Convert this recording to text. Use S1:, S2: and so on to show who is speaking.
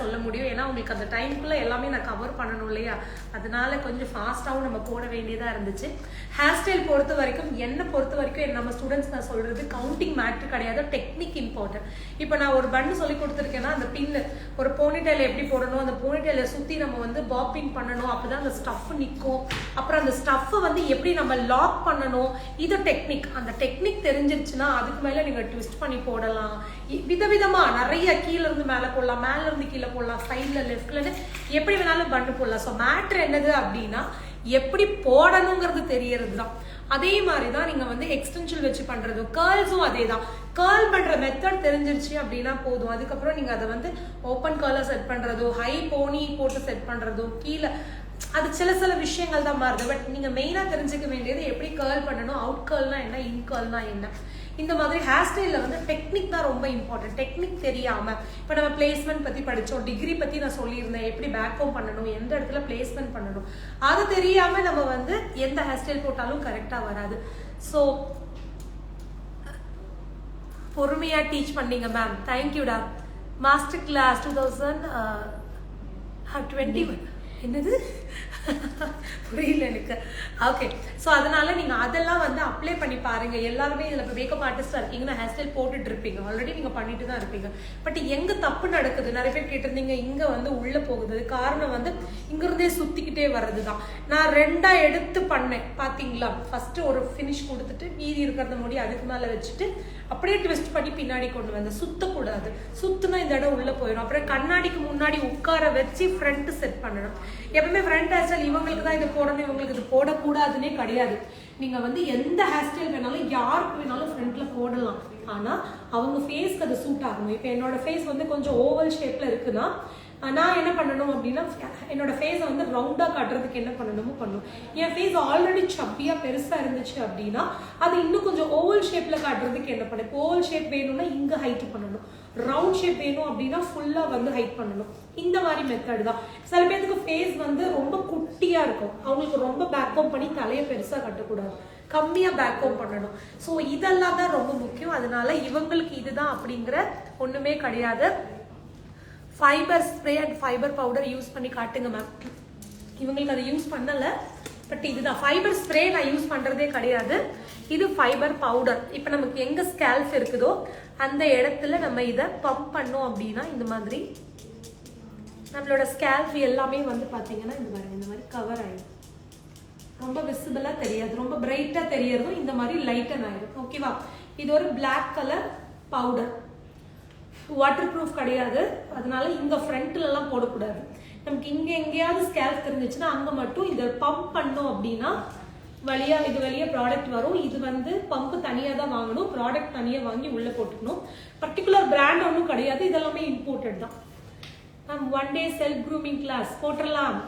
S1: சொல்ல முடியும். ஏன்னா உங்களுக்கு அந்த டைமுக்குள்ள எல்லாமே நான் கவர் பண்ணணும் இல்லையா, அதனால கொஞ்சம் ஃபாஸ்ட்டாகவும் நம்ம போட வேண்டியதாக இருந்துச்சு. ஹேர் ஸ்டைல் பொறுத்த வரைக்கும் என்னை பொறுத்த வரைக்கும் நம்ம ஸ்டூடெண்ட்ஸ் நான் சொல்றது கவுண்டிங் மேட்ரு கிடையாது, டெக்னிக் இம்பார்ட்டன்ட். இப்போ நான் ஒரு பன்னு சொல்லி கொடுத்துருக்கேன்னா அந்த பின்னு ஒரு போனிடைல எப்படி போடணும், அந்த போனிடைல சுற்றி நம்ம வந்து பாப்பிங் பண்ணணும், அப்போதான் அந்த ஸ்டஃப் நிற்கும். அப்புறம் அந்த ஸ்டஃப்பை வந்து எப்படி நம்ம லாக் பண்ணணும், இது டெக்னிக். அந்த டெக்னிக் தெரிஞ்சிருச்சுன்னா அதுக்கு மேலே நீங்கள் ட்விஸ்ட் பண்ணி போடலாம். விதவிதமா நிறைய கீழே இருந்து மேலே போடலாம், மேல இருந்து கீழே போடலாம், சைட்ல லெஃப்ட்ல எப்படி வேணாலும் பண்ணு போடலாம். ஸோ மேட்ரு என்னது அப்படின்னா எப்படி போடணுங்கிறது தெரியறது தான். அதே மாதிரி தான் நீங்க வந்து எக்ஸ்டென்ஷன் வச்சு பண்றது, கேர்ள்ஸும் அதே தான். கேர்ள் பண்ற மெத்தட் தெரிஞ்சிருச்சு அப்படின்னா போதும். அதுக்கப்புறம் நீங்க அதை வந்து ஓப்பன் கேர்ல செட் பண்றதோ, ஹை போனி போட்டு செட் பண்றதோ, கீழே அது சில விஷயங்கள் தான் மாறுது. பட் நீங்க மெயினா தெரிஞ்சுக்க வேண்டியது எப்படி கேர்ள் பண்ணணும், அவுட் கேர்ள்னா என்ன, இன் கேர்ள்னா என்ன. இந்த மாதிரி ஹேர் ஸ்டைலில் வந்து டெக்னிக் தான் ரொம்ப இம்பார்ட்டன்ட். டெக்னிக் தெரியாமல் இப்போ நம்ம பிளேஸ்மெண்ட் பற்றி படித்தோம், டிகிரி பற்றி நான் சொல்லியிருந்தேன், எப்படி பேக்ஹோம் பண்ணணும், எந்த இடத்துல பிளேஸ்மெண்ட் பண்ணணும், அது தெரியாமல் நம்ம வந்து எந்த ஹேர் ஸ்டைல் போட்டாலும் கரெக்டாக வராது. ஸோ பொறுமையாக டீச் பண்ணீங்க மேம், தேங்க்யூடா. மாஸ்டர் கிளாஸ் 2021 என்னது புரியல எனக்கு. ஓகே, ஸோ அதனால நீங்க அதெல்லாம் வந்து அப்ளை பண்ணி பாருங்க. எல்லாருமே இதுல இப்போ மேக்கப் ஆர்டிஸ்டா இருக்கீங்கன்னா ஹேர் ஸ்டைல் போட்டுட்டு இருப்பீங்க, ஆல்ரெடி நீங்க பண்ணிட்டு தான் இருப்பீங்க. பட் எங்க தப்பு நடக்குது, நிறைய பேர் கேட்டிருந்தீங்க, இங்க வந்து உள்ள போகுது. காரணம் வந்து இங்க இருந்தே சுத்திக்கிட்டே வர்றதுதான். நான் ரெண்டா எடுத்து பண்ணேன் பாத்தீங்களா, ஃபர்ஸ்ட் ஒரு ஃபினிஷ் கொடுத்துட்டு மீதி இருக்கிறத முடி அதுக்கு மேல வச்சுட்டு அப்படியே ட்விஸ்ட் பண்ணி பின்னாடி கொண்டு வந்தேன். சுத்தக்கூடாது, சுத்துனா இந்த இடம் உள்ள போயிடும். அப்புறம் கண்ணாடிக்கு முன்னாடி உட்கார வச்சு ஃப்ரண்ட் செட் பண்ணணும். எப்பவுமே ஃப்ரண்ட் ஹேர் ஸ்டைல் இவங்களுக்கு தான் இது போடணும், இவங்களுக்கு இது போடக்கூடாதுன்னே கிடையாது. நீங்க வந்து எந்த ஹேர் ஸ்டைல் வேணாலும் யாருக்கு வேணாலும் ஃப்ரண்ட்ல போடலாம். ஆனா அவங்க ஃபேஸ்க்கு அது சூட் ஆகணும். இப்போ என்னோட ஃபேஸ் வந்து கொஞ்சம் ஓவல் ஷேப்ல இருக்குன்னா நான் என்ன பண்ணணும் அப்படின்னா என்னோட ஃபேஸை வந்து ரவுண்டா காட்டுறதுக்கு என்ன பண்ணணுமோ பண்ணணும். என் ஃபேஸ் ஆல்ரெடி சப்பியா பெருசா இருந்துச்சு அப்படின்னா அது இன்னும் கொஞ்சம் ஓவல் ஷேப்ல காட்டுறதுக்கு என்ன பண்ணணும். இப்போ ஓவல் ஷேப் வேணும்னா இங்க ஹைட் பண்ணணும், ரவுண்ட் ஷேப் வேணும் அப்படின்னா ஃபுல்லா வந்து ஹைட் பண்ணணும். இந்த மாதிரி மெத்தட் தான். சில பேருக்கு ஃபேஸ் வந்து ரொம்ப குட்டியா இருக்கும், அவங்களுக்கு ரொம்ப பேக்ஹோம் பண்ணி தலையை பெருசா கட்டக்கூடாது, கம்மியா பேக்ஹோம் பண்ணணும். ஸோ இதெல்லாம் தான் ரொம்ப முக்கியம். அதனால இவங்களுக்கு இதுதான் அப்படிங்கிற ஒண்ணுமே கிடையாது. Fibre spray and fibre powder use பண்ணி காட்டுங்க மேம். இவங்களுக்கு அதை யூஸ் பண்ணல, பட் இதுதான் ஃபைபர் ஸ்ப்ரே நான் யூஸ் பண்றதே கிடையாது. இது ஃபைபர் பவுடர். இப்போ நமக்கு எங்க ஸ்கேல்ப் இருக்குதோ அந்த இடத்துல நம்ம இதை பம்ப் பண்ணோம் அப்படின்னா இந்த மாதிரி நம்மளோட ஸ்கேல்ப் எல்லாமே வந்து பாத்தீங்கன்னா இந்த மாதிரி கவர் ஆயிடும். ரொம்ப விசிபிளா தெரியாது, ரொம்ப பிரைட்டா தெரியறதும் இந்த மாதிரி லைட்டன் ஆயிடும். ஓகேவா, இது ஒரு black colour powder, water proof கிடையாது. அதனால இங்க ஃப்ரண்ட்ல எல்லாம் போடக்கூடாது. நமக்கு இங்க எங்கேயாவது ஸ்கேல்ப் தெரிஞ்சிச்சுன்னா அங்க மட்டும் இதை பம்ப் பண்ணோம் அப்படின்னா இது வழியா ப்ராடக்ட் வரும். இது வந்து பம்ப் தனியா தான் வாங்கணும், ப்ராடக்ட் தனியா வாங்கி உள்ள போட்டுக்கணும். பர்டிகுலர் பிராண்ட் ஒன்றும் கிடையாது, இதெல்லாமே இம்போர்ட்டட் தான். Ma'am 1 day self grooming class போட்டுடலாம்.